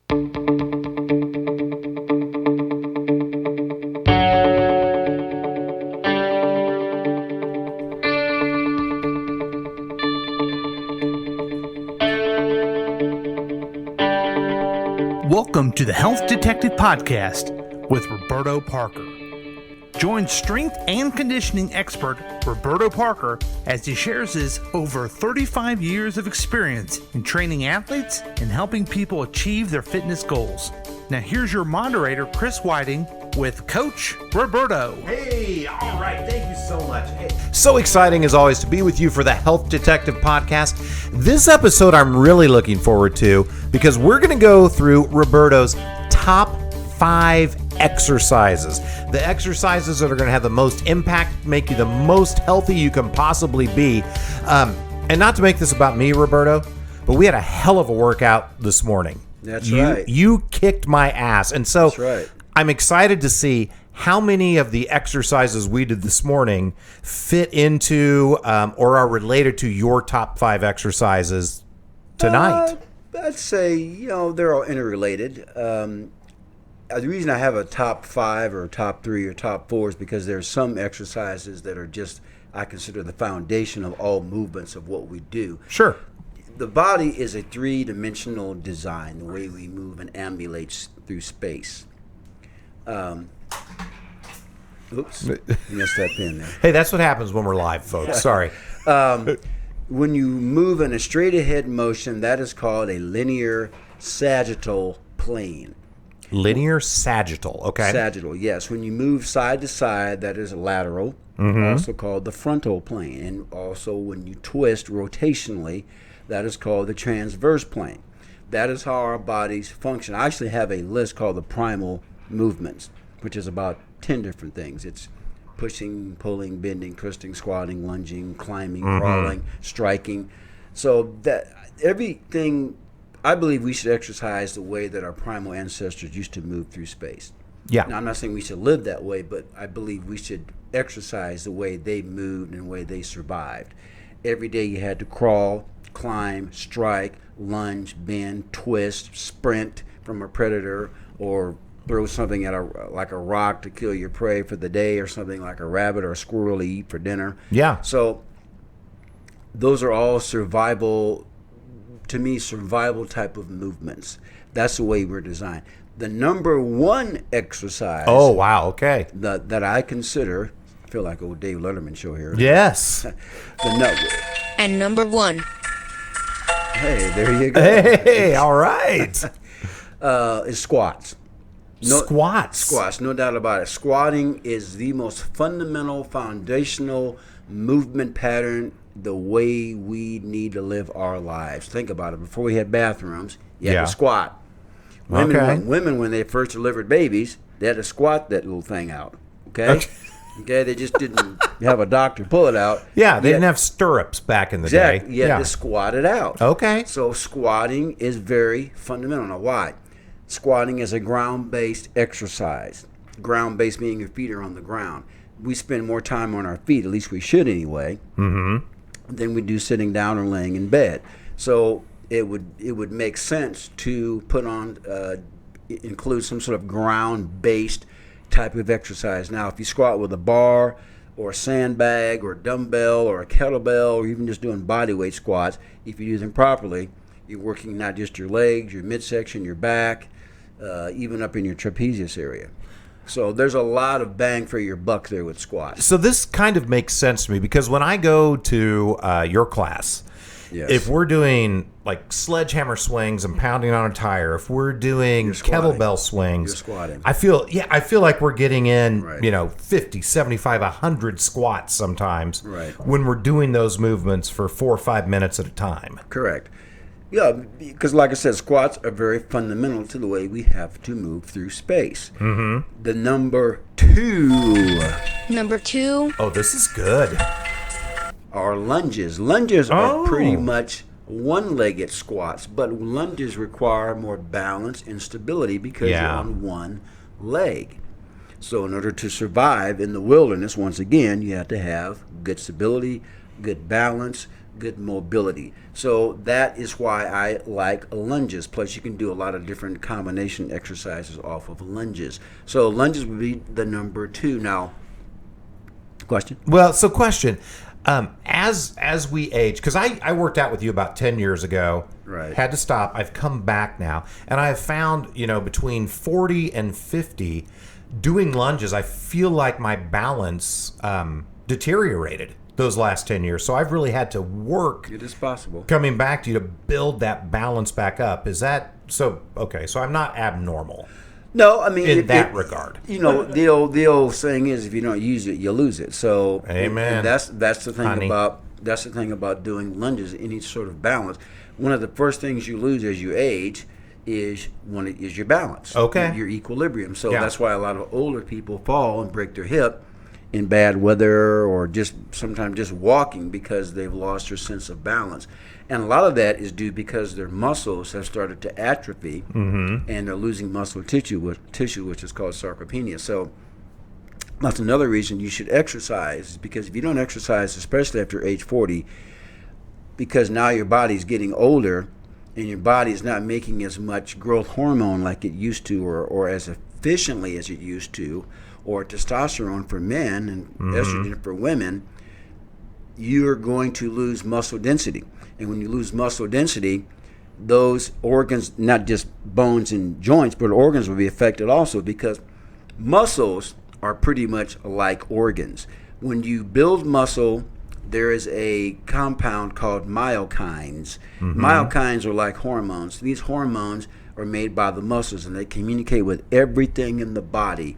Welcome to the Health Detective Podcast with Roberto Parker. Join strength and conditioning expert Roberto Parker as he shares his over 35 years of experience in training athletes and helping people achieve their fitness goals. Now here's your moderator, Chris Whiting, with Coach Roberto. Hey, all right, thank you so much. Hey, so exciting as always to be with you for the Health Detective Podcast. This episode I'm really looking forward to because we're going to go through Roberto's top 5 exercises. The exercises that are going to have the most impact, make you the most healthy you can possibly be. And not to make this about me, Roberto, but we had a hell of a workout this morning. That's right. You kicked my ass. And so That's right. I'm excited to see how many of the exercises we did this morning fit into or are related to your top 5 exercises tonight. I'd say, they're all interrelated. The reason I have a top 5 or top 3 or top 4 is because there's some exercises that are just, I consider the foundation of all movements of what we do. Sure. The body is a 3-dimensional design, the way we move and ambulate through space. Oops, you missed that pin there. Hey, that's what happens when we're live, folks. Sorry. When you move in a straight ahead motion, that is called a linear sagittal plane. Linear sagittal, okay. Sagittal, yes. When you move side to side, that is lateral, also called the frontal plane. And also when you twist rotationally, that is called the transverse plane. That is how our bodies function. I actually have a list called the primal movements, which is about 10 different things. It's pushing, pulling, bending, twisting, squatting, lunging, climbing, crawling, striking. So that everything, I believe we should exercise the way that our primal ancestors used to move through space. Yeah. Now, I'm not saying we should live that way, but I believe we should exercise the way they moved and the way they survived. Every day you had to crawl, climb, strike, lunge, bend, twist, sprint from a predator, or throw something at like a rock to kill your prey for the day, or something like a rabbit or a squirrel to eat for dinner. Yeah. So those are all survival, to me, survival type of movements. That's the way we're designed. The number 1 exercise. Oh, wow, okay. That I consider, I feel like old Dave Letterman show here. Yes. And number 1. Hey, there you go. Hey, all right. Is squats. Squats, no doubt about it. Squatting is the most fundamental, foundational movement pattern, the way we need to live our lives. Think about it. Before we had bathrooms, you had to squat. Women, when they first delivered babies, they had to squat that little thing out. Okay? Okay, they just didn't have a doctor pull it out. Yeah, they didn't have stirrups back in the day. You had to squat it out. Okay. So squatting is very fundamental. Now, why? Squatting is a ground-based exercise. Ground-based meaning your feet are on the ground. We spend more time on our feet, at least we should anyway, than we do sitting down or laying in bed. So it would make sense to put on, include some sort of ground-based type of exercise. Now, if you squat with a bar or a sandbag or a dumbbell or a kettlebell or even just doing body weight squats, if you do them properly, you're working not just your legs, your midsection, your back, even up in your trapezius area. So there's a lot of bang for your buck there with squats. So this kind of makes sense to me because when I go to your class, if we're doing like sledgehammer swings and pounding on a tire, if we're doing kettlebell swings, you're squatting. I feel like we're getting in, 50, 75, 100 squats sometimes when we're doing those movements for 4 or 5 minutes at a time. Correct. Yeah, because like I said, squats are very fundamental to the way we have to move through space. The number 2. Number 2. Oh, this is good. Are lunges. Lunges are pretty much one-legged squats, but lunges require more balance and stability because you're on one leg. So in order to survive in the wilderness, once again, you have to have good stability, good balance, good mobility. So that is why I like lunges. Plus, you can do a lot of different combination exercises off of lunges. So lunges would be the number 2. Now, question? Well, so question. As we age, because I worked out with you about 10 years ago. Right. Had to stop. I've come back now. And I have found, between 40 and 50, doing lunges, I feel like my balance deteriorated those last 10 years. So I've really had to work. It is possible. Coming back to you to build that balance back up. Is that so? Okay, so I'm not abnormal. No, I mean in that regard. The old saying is, if you don't use it, you lose it. So, amen. And that's the thing Honey. about doing lunges, any sort of balance. One of the first things you lose as you age is your balance. Okay. Your equilibrium. So Yeah. that's why a lot of older people fall and break their hip in bad weather, or just sometimes just walking, because they've lost their sense of balance. And a lot of that is due because their muscles have started to atrophy, and they're losing muscle tissue, which is called sarcopenia. So that's another reason you should exercise, because if you don't exercise, especially after age 40, because now your body's getting older and your body's not making as much growth hormone like it used to, or as efficiently as it used to, or testosterone for men and estrogen for women, you're going to lose muscle density. And when you lose muscle density, those organs, not just bones and joints, but organs will be affected also, because muscles are pretty much like organs. When you build muscle, there is a compound called myokines. Myokines are like hormones. These hormones are made by the muscles, and they communicate with everything in the body.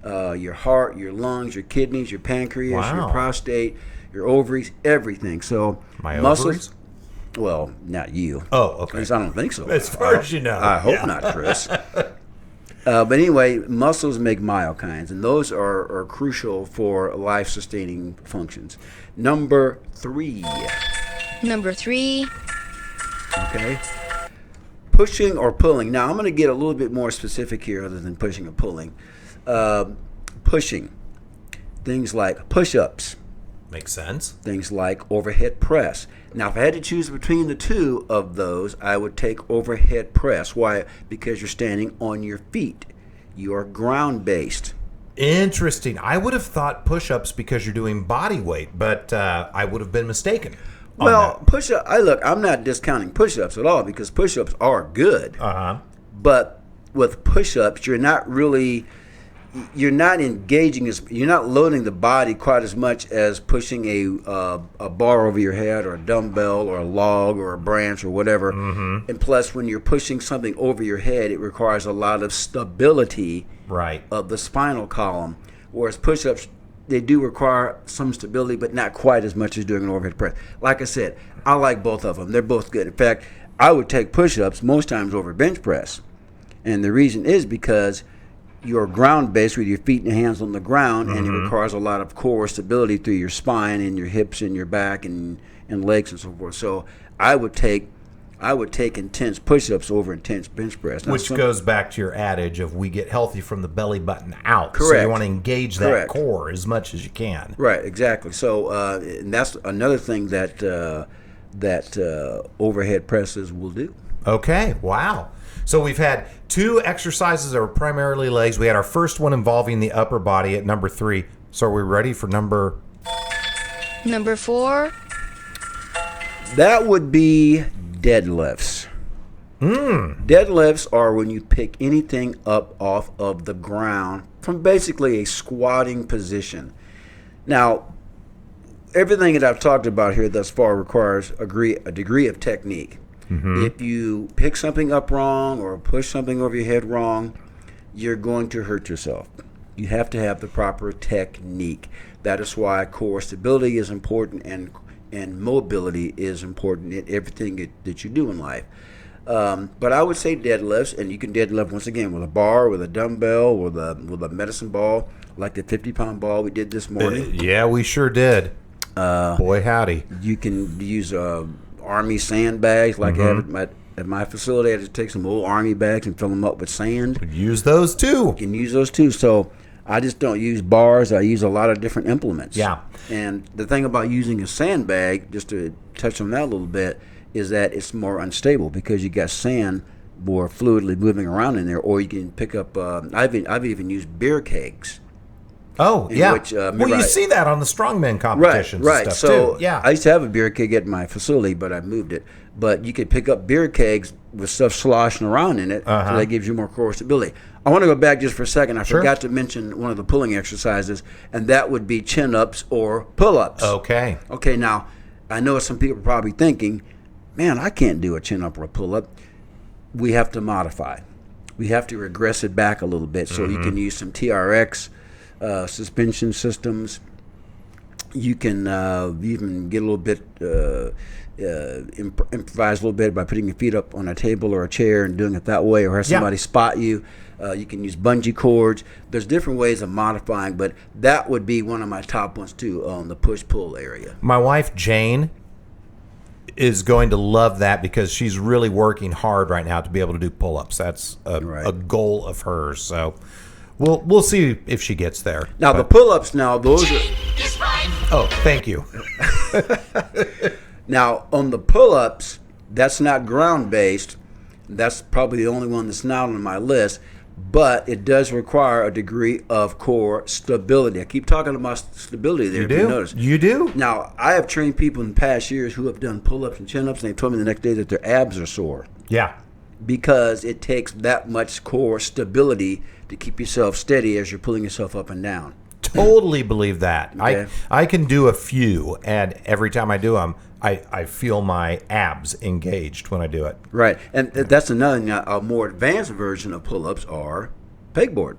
Your heart, your lungs, your kidneys, your pancreas, Wow. your prostate, your ovaries, everything. So My muscles. ovaries? Well, not you. Oh, okay. At least I don't think so. As far as you know. I hope Yeah. not, Chris. But anyway, muscles make myokines, and those are crucial for life-sustaining functions. Number 3. Number 3. Okay. Pushing or pulling. Now, I'm going to get a little bit more specific here other than pushing or pulling. Pushing. Things like push-ups. Makes sense. Things like overhead press. Now, if I had to choose between the two of those, I would take overhead press. Why? Because you're standing on your feet. You are ground-based. Interesting. I would have thought push-ups because you're doing body weight, but I would have been mistaken. Well, push-up. I'm not discounting push-ups at all, because push-ups are good. But with push-ups, you're not engaging you're not loading the body quite as much as pushing a bar over your head, or a dumbbell, or a log, or a branch, or whatever. And plus, when you're pushing something over your head, it requires a lot of stability of the spinal column. Whereas push-ups, they do require some stability, but not quite as much as doing an overhead press. Like I said, I like both of them. They're both good. In fact, I would take push-ups most times over bench press. And the reason is because you're ground-based with your feet and hands on the ground, and it requires a lot of core stability through your spine and your hips and your back and legs and so forth. So I would take intense push-ups over intense bench press. Now, which goes back to your adage of we get healthy from the belly button out. So Correct. you want to engage that core as much as you can. Right, exactly. So and that's another thing that overhead presses will do. Okay, wow. So we've had 2 exercises that were primarily legs. We had our first one involving the upper body at number 3. So are we ready for number 4. That would be deadlifts. Deadlifts are when you pick anything up off of the ground from basically a squatting position. Now, everything that I've talked about here thus far requires a degree of technique. If you pick something up wrong or push something over your head wrong, you're going to hurt yourself. You have to have the proper technique. That is why core stability is important, and mobility is important in everything that you do in life. But I would say deadlifts, and you can deadlift once again with a bar, with a dumbbell, with a medicine ball, like the 50-pound ball we did this morning. Yeah, we sure did. Boy, howdy. You can use Army sandbags, like I have at my facility. I just take some old Army bags and fill them up with sand. Use those too. You can use those too. So I just don't use bars. I use a lot of different implements. Yeah. And the thing about using a sandbag, just to touch on that a little bit, is that it's more unstable because you got sand more fluidly moving around in there. Or you can pick up. I've even used beer kegs. Oh, yeah. Which, well, you see that on the strongman competitions right. and stuff, So too. Yeah. I used to have a beer keg at my facility, but I moved it. But you could pick up beer kegs with stuff sloshing around in it, so that gives you more core stability. I want to go back just for a second. I forgot to mention one of the pulling exercises, and that would be chin-ups or pull-ups. Okay. Okay, now, I know some people are probably thinking, man, I can't do a chin-up or a pull-up. We have to modify. We have to regress it back a little bit, so you can use some TRX suspension systems. You can even get a little bit improvise a little bit by putting your feet up on a table or a chair and doing it that way, or have somebody spot you. You can use bungee cords. There's different ways of modifying, but that would be one of my top ones too, on the push-pull area. My wife, Jane, is going to love that because she's really working hard right now to be able to do pull-ups. That's a goal of hers. So we'll see if she gets there. Now, the pull-ups, those are... Oh, thank you. Now, on the pull-ups, that's not ground-based. That's probably the only one that's not on my list, but it does require a degree of core stability. I keep talking about stability there. You do? Notice. You do? Now, I have trained people in past years who have done pull-ups and chin-ups, and they've told me the next day that their abs are sore. Yeah. Because it takes that much core stability to keep yourself steady as you're pulling yourself up and down. Totally believe that. Okay. I can do a few, and every time I do them, I feel my abs engaged when I do it. Right. And that's another thing. A more advanced version of pull-ups are pegboard.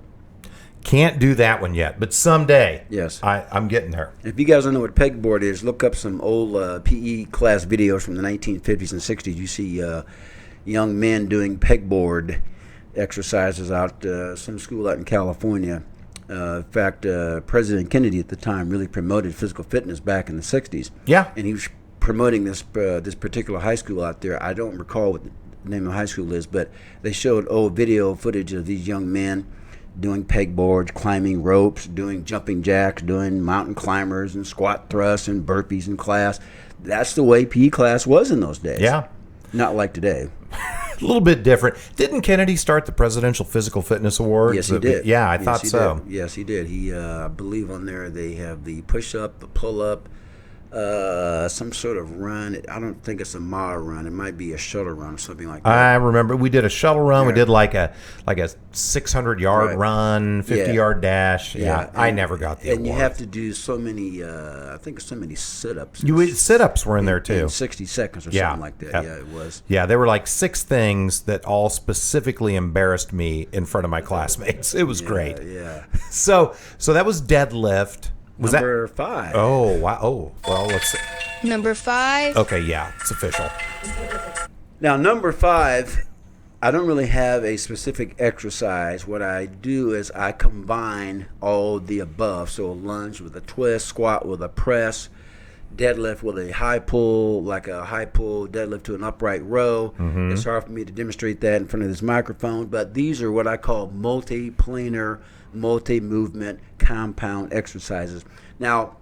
Can't do that one yet, but someday. Yes. I'm getting there. If you guys don't know what pegboard is, look up some old PE class videos from the 1950s and 60s. You see young men doing pegboard exercises out some school out in California. In fact, President Kennedy at the time really promoted physical fitness back in the 60s. Yeah. And he was promoting this particular high school out there. I don't recall what the name of the high school is, but they showed old video footage of these young men doing pegboards, climbing ropes, doing jumping jacks, doing mountain climbers and squat thrusts and burpees in class. That's the way PE class was in those days. Yeah. Not like today. A little bit different. Didn't Kennedy start the Presidential Physical Fitness Awards? Yes, he did. Yeah, I thought so. Yes, he did. He, I believe on there they have the push-up, the pull-up, some sort of run. I don't think it's a mile run. It might be a shuttle run or something like that. I remember we did a shuttle run. Yeah. We did like a 600-yard run, 50-yard dash. Yeah, I never got the award. And you have to do so many, I think so many sit-ups. Sit-ups were in there too. In 60 seconds or something like that. Yeah, it was. Yeah, there were like 6 things that all specifically embarrassed me in front of my classmates. It was great. Yeah. So that was deadlift. Was Number 5. Oh, wow. Oh, well, let's see. Number 5. Okay, yeah, it's official. Now, number 5, I don't really have a specific exercise. What I do is I combine all the above. So a lunge with a twist, squat with a press, deadlift with a high pull, like a high pull deadlift to an upright row. Mm-hmm. It's hard for me to demonstrate that in front of this microphone, but these are what I call multi-planar, multi-movement compound exercises. Now,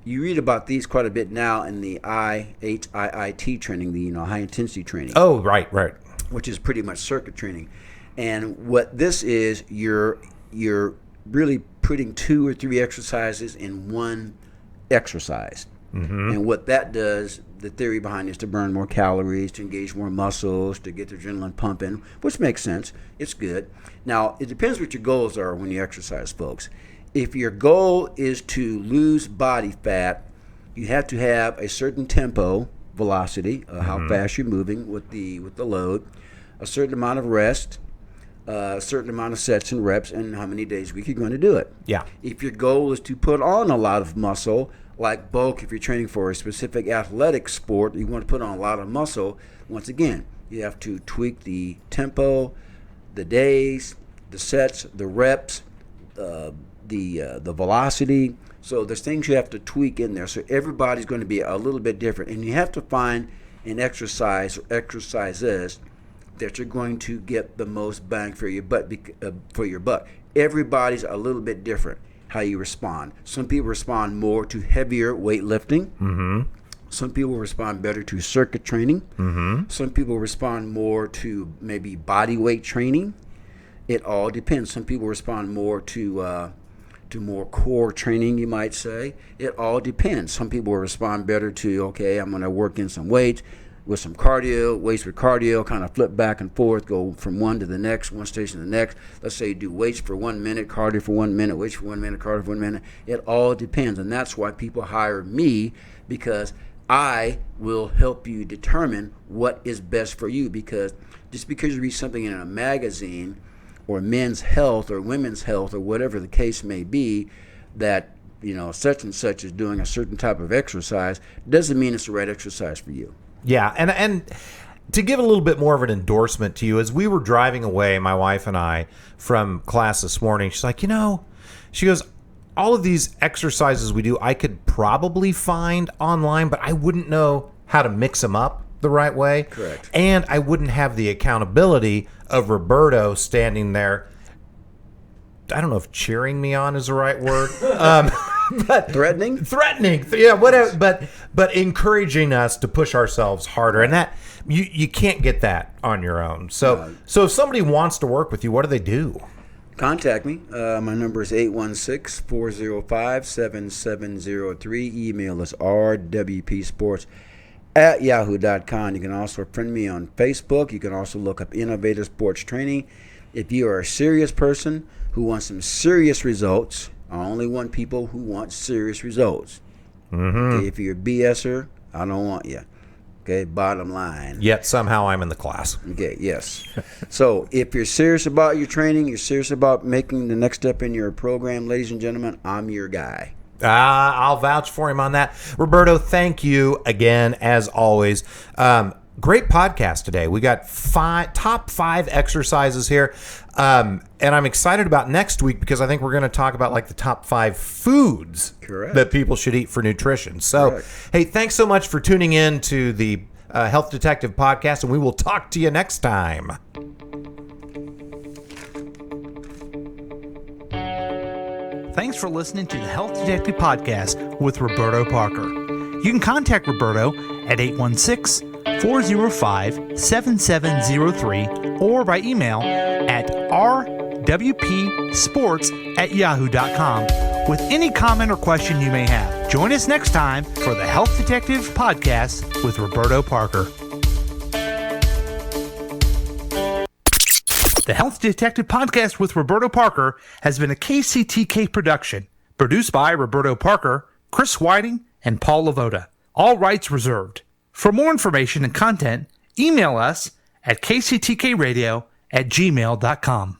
you read about these quite a bit now in the IHIIT training, the high intensity training. Oh, right. Which is pretty much circuit training. And what this is, you're really putting 2 or 3 exercises in one exercise. Mm-hmm. And what that does, the theory behind it is to burn more calories, to engage more muscles, to get the adrenaline pumping, which makes sense. It's good. Now, it depends what your goals are when you exercise, folks. If your goal is to lose body fat, you have to have a certain tempo, velocity, how fast you're moving with the load, a certain amount of rest, a certain amount of sets and reps, and how many days a week you're going to do it. Yeah. If your goal is to put on a lot of muscle, like bulk, if you're training for a specific athletic sport, you want to put on a lot of muscle, once again, you have to tweak the tempo, the days, the sets, the reps, the velocity. So there's things you have to tweak in there. So everybody's going to be a little bit different. And you have to find an exercise or exercises that you're going to get the most bang for your buck. everybody's a little bit different how you respond. Some people respond more to heavier weightlifting. Mm-hmm. Some people respond better to circuit training. Mm-hmm. Some people respond more to maybe body weight training. It all depends. Some people respond more to more core training, you might say. It all depends. Some people respond better to, okay, I'm going to work in some weights with some cardio, weights with cardio, kind of flip back and forth, go from one to the next, one station to the next. Let's say you do weights for 1 minute, cardio for 1 minute, weights for 1 minute, cardio for 1 minute. It all depends, and that's why people hire me, because I will help you determine what is best for you. Because just because you read something in a magazine or Men's Health or Women's Health or whatever the case may be, that such and such is doing a certain type of exercise, doesn't mean it's the right exercise for you. Yeah, and to give a little bit more of an endorsement to you, as we were driving away, my wife and I, from class this morning, she's like, she goes, all of these exercises we do, I could probably find online, but I wouldn't know how to mix them up the right way. Correct. And I wouldn't have the accountability of Roberto standing there. I don't know if cheering me on is the right word. But threatening, yeah, whatever. But encouraging us to push ourselves harder, and that you can't get that on your own. So if somebody wants to work with you, what do they do? Contact me. My number is 816-405-7703. Email is rwpsports@yahoo.com. You can also friend me on Facebook. You can also look up Innovative Sports Training. If you are a serious person who wants some serious results, I only want people who want serious results. Mm-hmm. Okay, if you're a BSer, I don't want you. Okay, bottom line. Yet somehow I'm in the class. Okay, yes. So if you're serious about your training, you're serious about making the next step in your program, ladies and gentlemen, I'm your guy. I'll vouch for him on that. Roberto, thank you again, as always. Great podcast today. We got top 5 exercises here. And I'm excited about next week because I think we're going to talk about like the top 5 foods that people should eat for nutrition. So, Hey, thanks so much for tuning in to the Health Detective Podcast, and we will talk to you next time. Thanks for listening to the Health Detective Podcast with Roberto Parker. You can contact Roberto at 816-405-7703 or by email at rwpsports@yahoo.com with any comment or question you may have. Join us next time for the Health Detective Podcast with Roberto Parker. The Health Detective Podcast with Roberto Parker has been a KCTK production, produced by Roberto Parker, Chris Whiting, and Paul Lavoda. All rights reserved. For more information and content, email us at kctkradio@gmail.com.